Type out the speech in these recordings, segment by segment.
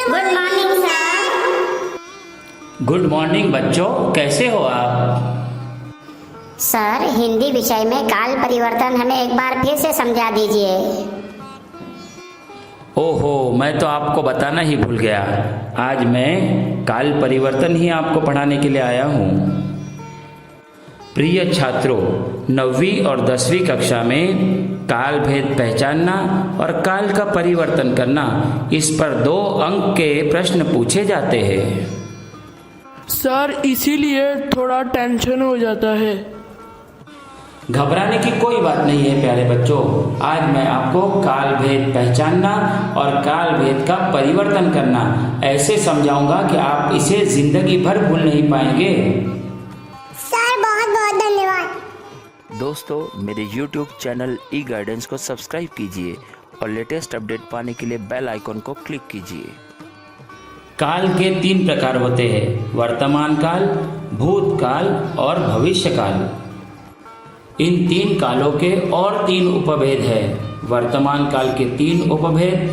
Good morning sir. Good morning बच्चों, कैसे हो आप? सर, हिंदी विषय में काल परिवर्तन हमें एक बार फिर से समझा दीजिए। ओहो, मैं तो आपको बताना ही भूल गया। आज मैं काल परिवर्तन ही आपको पढ़ाने के लिए आया हूँ। प्रिय छात्रों, 9वीं और 10वीं कक्षा में काल भेद पहचानना और काल का परिवर्तन करना, इस पर 2 अंक के प्रश्न पूछे जाते हैं। सर, इसीलिए थोड़ा टेंशन हो जाता है। घबराने की कोई बात नहीं है प्यारे बच्चों। आज मैं आपको काल भेद पहचानना और काल भेद का परिवर्तन करना ऐसे समझाऊंगा कि आप इसे जिंदगी भर भूल नहीं पाएंगे। सर, बहुत बहुत धन्यवाद। दोस्तों, मेरे YouTube चैनल ई गाइडेंस को सब्सक्राइब कीजिए और लेटेस्ट अपडेट पाने के लिए बेल आइकन को क्लिक कीजिए। काल के 3 प्रकार होते हैं: वर्तमान काल, भूतकाल और भविष्य काल। इन 3 कालों के और 3 उपभेद हैं। वर्तमान काल के 3 उपभेद,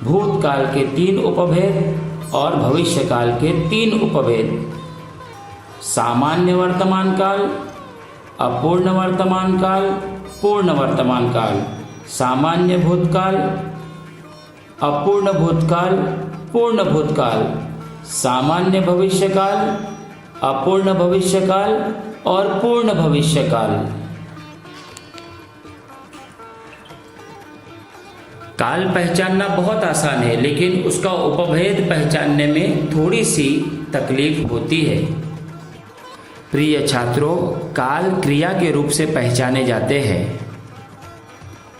भूतकाल के 3 उपभेद और भविष्य काल के 3 उपभेद। सामान्य वर्तमान काल, अपूर्ण वर्तमान काल, पूर्ण वर्तमान काल, सामान्य भूतकाल, अपूर्ण भूतकाल, पूर्ण भूतकाल, सामान्य भविष्यकाल, अपूर्ण भविष्यकाल और पूर्ण भविष्यकाल। काल पहचानना बहुत आसान है, लेकिन उसका उपभेद पहचानने में थोड़ी सी तकलीफ होती है। प्रिय छात्रों, काल क्रिया के रूप से पहचाने जाते हैं।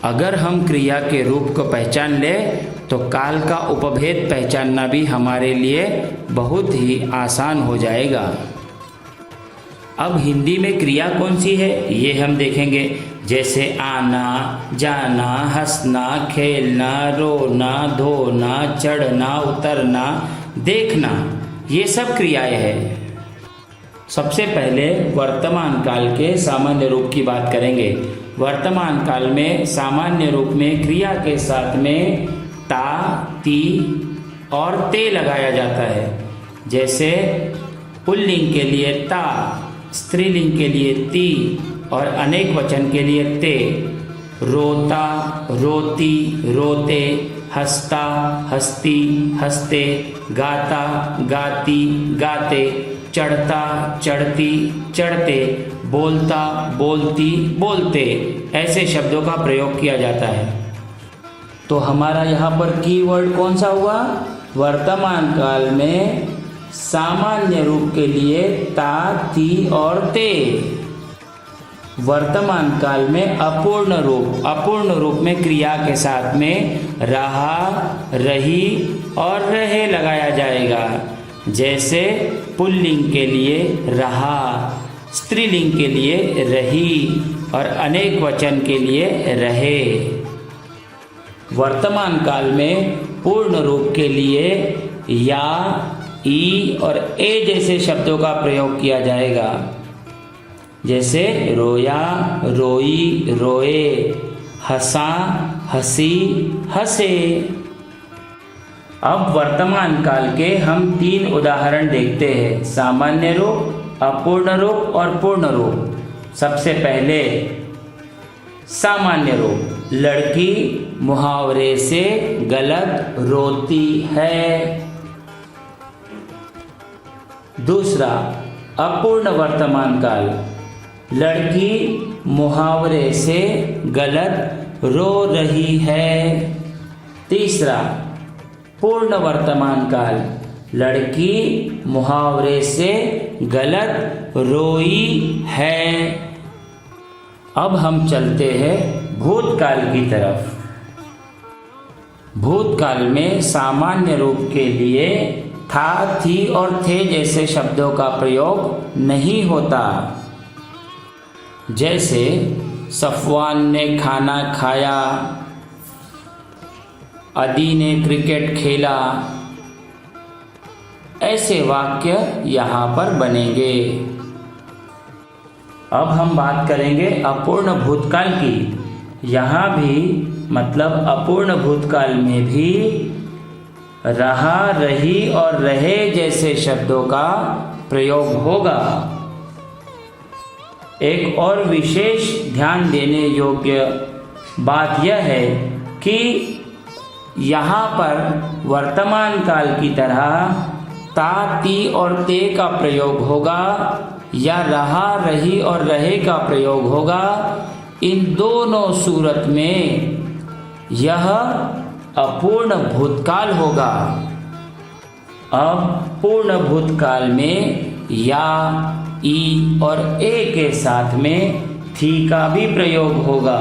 अगर हम क्रिया के रूप को पहचान लें तो काल का उपभेद पहचानना भी हमारे लिए बहुत ही आसान हो जाएगा। अब हिंदी में क्रिया कौन सी है ये हम देखेंगे, जैसे आना, जाना, हंसना, खेलना, रोना, धोना, चढ़ना, उतरना, देखना, ये सब क्रियाएं हैं। सबसे पहले वर्तमान काल के सामान्य रूप की बात करेंगे। वर्तमान काल में सामान्य रूप में क्रिया के साथ में ता, ती और ते लगाया जाता है। जैसे पुल्लिंग के लिए ता, स्त्रीलिंग के लिए ती और अनेक वचन के लिए ते। रोता, रोती, रोते, हंसता, हंसती, हंसते, गाता, गाती, गाते, चढ़ता, चढ़ती, चढ़ते, बोलता, बोलती, बोलते, ऐसे शब्दों का प्रयोग किया जाता है। तो हमारा यहाँ पर कीवर्ड कौन सा हुआ? वर्तमान काल में सामान्य रूप के लिए ता, ती और ते। वर्तमान काल में अपूर्ण रूप में क्रिया के साथ में रहा, रही और रहे लगाया जाएगा। जैसे पुल्लिंग के लिए रहा, स्त्रीलिंग के लिए रही और अनेक वचन के लिए रहे। वर्तमान काल में पूर्ण रूप के लिए या, ई और ए जैसे शब्दों का प्रयोग किया जाएगा। जैसे रोया, रोई, रोए, हंसा, हंसी, हंसे। अब वर्तमान काल के हम 3 उदाहरण देखते हैं: सामान्य रूप, अपूर्ण रूप और पूर्ण रूप। सबसे पहले सामान्य रूप, लड़की मुहावरे से गलत रोती है। दूसरा, अपूर्ण वर्तमान काल, लड़की मुहावरे से गलत रो रही है। तीसरा, पूर्ण वर्तमान काल, लड़की मुहावरे से गलत रोई है। अब हम चलते हैं भूतकाल की तरफ। भूतकाल में सामान्य रूप के लिए था, थी और थे जैसे शब्दों का प्रयोग नहीं होता। जैसे सफवान ने खाना खाया, अदी ने क्रिकेट खेला, ऐसे वाक्य यहाँ पर बनेंगे। अब हम बात करेंगे अपूर्ण भूतकाल की। यहाँ भी मतलब अपूर्ण भूतकाल में भी रहा, रही और रहे जैसे शब्दों का प्रयोग होगा। एक और विशेष ध्यान देने योग्य बात यह है कि यहाँ पर वर्तमान काल की तरह ता, ती और ते का प्रयोग होगा या रहा, रही और रहे का प्रयोग होगा। इन दोनों सूरत में यह अपूर्ण भूतकाल होगा। अब पूर्ण भूतकाल में या, ई और ए के साथ में थी का भी प्रयोग होगा।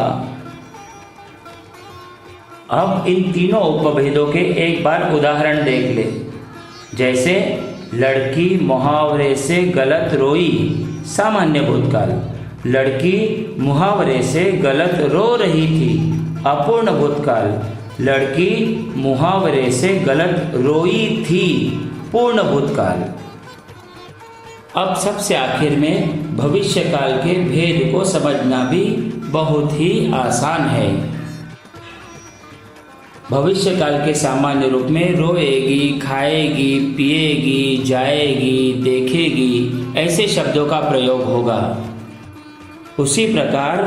अब इन तीनों उपभेदों के एक बार उदाहरण देख ले। जैसे लड़की मुहावरे से गलत रोई, सामान्य भूतकाल। लड़की मुहावरे से गलत रो रही थी, अपूर्ण भूतकाल। लड़की मुहावरे से गलत रोई थी, पूर्ण भूतकाल। अब सबसे आखिर में भविष्यकाल के भेद को समझना भी बहुत ही आसान है। भविष्यकाल के सामान्य रूप में रोएगी, खाएगी, पिएगी, जाएगी, देखेगी ऐसे शब्दों का प्रयोग होगा। उसी प्रकार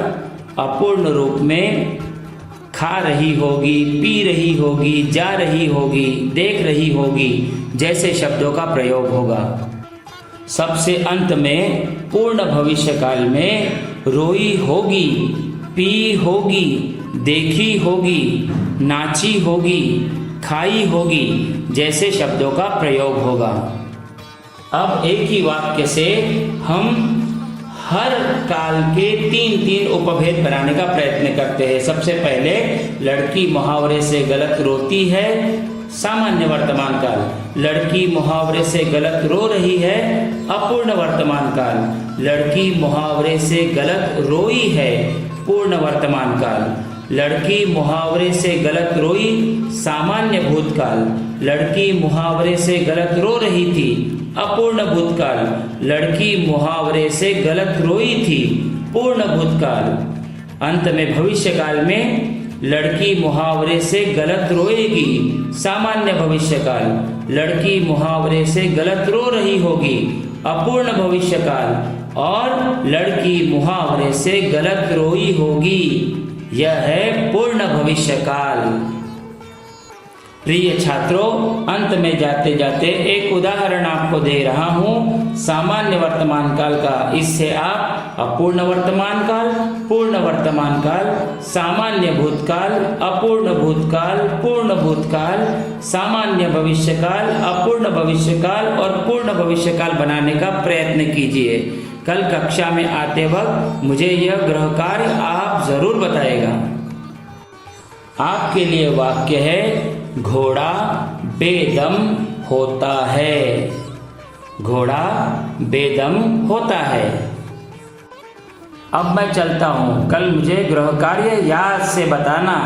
अपूर्ण रूप में खा रही होगी, पी रही होगी, जा रही होगी, देख रही होगी जैसे शब्दों का प्रयोग होगा। सबसे अंत में पूर्ण भविष्यकाल में रोई होगी, पी होगी, देखी होगी, नाची होगी, खाई होगी जैसे शब्दों का प्रयोग होगा। अब एक ही वाक्य से हम हर काल के तीन तीन उपभेद बनाने का प्रयत्न करते हैं। सबसे पहले लड़की मुहावरे से गलत रोती है, सामान्य वर्तमान काल। लड़की मुहावरे से गलत रो रही है, अपूर्ण वर्तमान काल। लड़की मुहावरे से गलत रोई है, पूर्ण वर्तमान काल। लड़की मुहावरे से गलत रोई, सामान्य भूतकाल। लड़की मुहावरे से गलत रो रही थी, अपूर्ण भूतकाल। लड़की मुहावरे से गलत रोई थी, पूर्ण भूतकाल। अंत में भविष्यकाल में लड़की मुहावरे से गलत रोएगी, सामान्य भविष्यकाल। लड़की मुहावरे से गलत रो रही होगी, अपूर्ण भविष्यकाल। और लड़की मुहावरे से गलत रोई होगी, यह है पूर्ण भविष्यकाल। प्रिय छात्रों, अंत में जाते जाते एक उदाहरण आपको दे रहा हूँ सामान्य वर्तमान काल का। इससे आप अपूर्ण वर्तमान काल, पूर्ण वर्तमान काल, सामान्य भूतकाल, अपूर्ण भूतकाल, पूर्ण भूतकाल, सामान्य भविष्यकाल, अपूर्ण भविष्यकाल और पूर्ण भविष्यकाल बनाने का प्रयत्न कीजिए। कल कक्षा में आते वक्त मुझे यह गृह कार्य आप जरूर बताएगा। आपके लिए वाक्य है, घोड़ा बेदम होता है। घोड़ा बेदम होता है। अब मैं चलता हूँ, कल मुझे गृह कार्य याद से बताना।